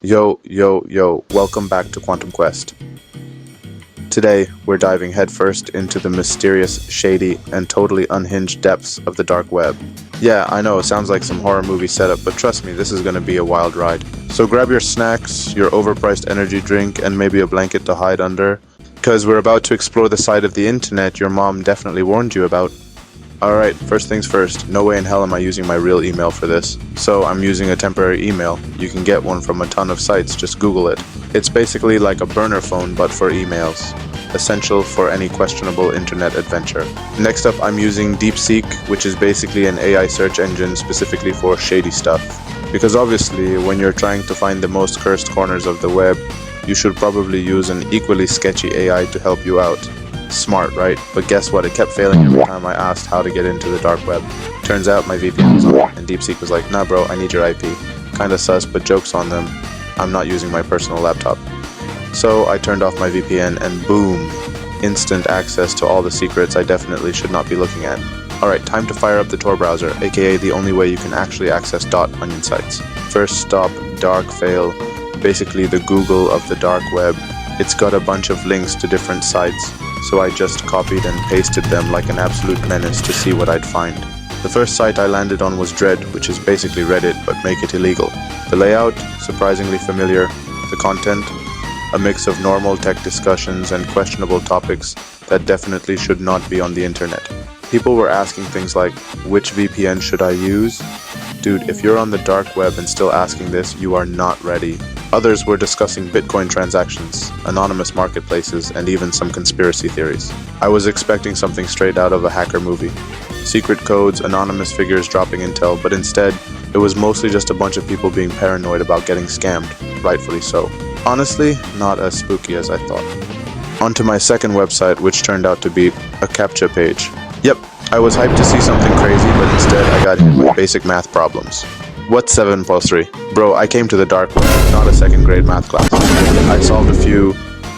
Yo, welcome back to Quantum Quest. Today, we're diving headfirst into the mysterious, shady, and totally unhinged depths of the dark web. Yeah, I know, it sounds like some horror movie setup, but trust me, this is gonna be a wild ride. So grab your snacks, your overpriced energy drink, and maybe a blanket to hide under, because we're about to explore the side of the internet your mom definitely warned you about. Alright, first things first, no way in hell am I using my real email for this. So I'm using a temporary email. You can get one from a ton of sites, just Google it. It's basically like a burner phone but for emails. Essential for any questionable internet adventure. Next up, I'm using DeepSeek, which is basically an AI search engine specifically for shady stuff. Because obviously, when you're trying to find the most cursed corners of the web, you should probably use an equally sketchy AI to help you out. Smart, right? But guess what? It kept failing every time I asked how to get into the dark web. Turns out my VPN was on, and DeepSeek was like, nah bro, I need your IP. Kinda sus, but joke's on them. I'm not using my personal laptop. So I turned off my VPN and boom! Instant access to all the secrets I definitely should not be looking at. Alright, time to fire up the Tor browser, aka the only way you can actually access .onion sites. First stop, Darkfail, basically the Google of the dark web. It's got a bunch of links to different sites, so I just copied and pasted them like an absolute menace to see what I'd find. The first site I landed on was Dread, which is basically Reddit but make it illegal. The layout, surprisingly familiar. The content, a mix of normal tech discussions and questionable topics that definitely should not be on the internet. People were asking things like, which VPN should I use? Dude, if you're on the dark web and still asking this, you are not ready. Others were discussing Bitcoin transactions, anonymous marketplaces, and even some conspiracy theories. I was expecting something straight out of a hacker movie. Secret codes, anonymous figures dropping intel, but instead, it was mostly just a bunch of people being paranoid about getting scammed, rightfully so. Honestly, not as spooky as I thought. On to my second website, which turned out to be a CAPTCHA page. Yep, I was hyped to see something crazy, but instead I got hit with basic math problems. What's 7 plus 3? Bro, I came to the dark web, not a second grade math class. I solved a few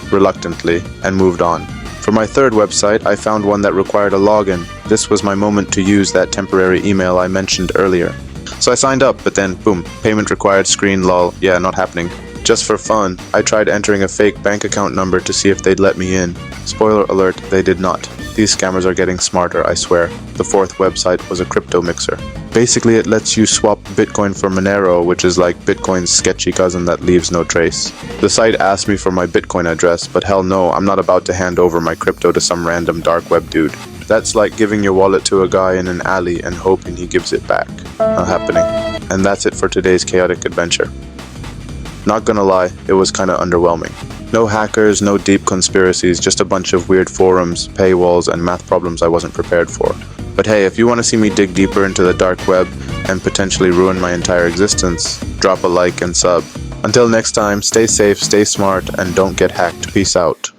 reluctantly and moved on. For my third website, I found one that required a login. This was my moment to use that temporary email I mentioned earlier. So I signed up, but then, boom, payment required screen lol, yeah, not happening. Just for fun, I tried entering a fake bank account number to see if they'd let me in. Spoiler alert, they did not. These scammers are getting smarter, I swear. The fourth website was a crypto mixer. Basically, it lets you swap Bitcoin for Monero, which is like Bitcoin's sketchy cousin that leaves no trace. The site asked me for my Bitcoin address, but hell no, I'm not about to hand over my crypto to some random dark web dude. That's like giving your wallet to a guy in an alley and hoping he gives it back. Not happening. And that's it for today's chaotic adventure. Not gonna lie, it was kinda underwhelming. No hackers, no deep conspiracies, just a bunch of weird forums, paywalls, and math problems I wasn't prepared for. But hey, if you want to see me dig deeper into the dark web and potentially ruin my entire existence, drop a like and sub. Until next time, stay safe, stay smart, and don't get hacked. Peace out.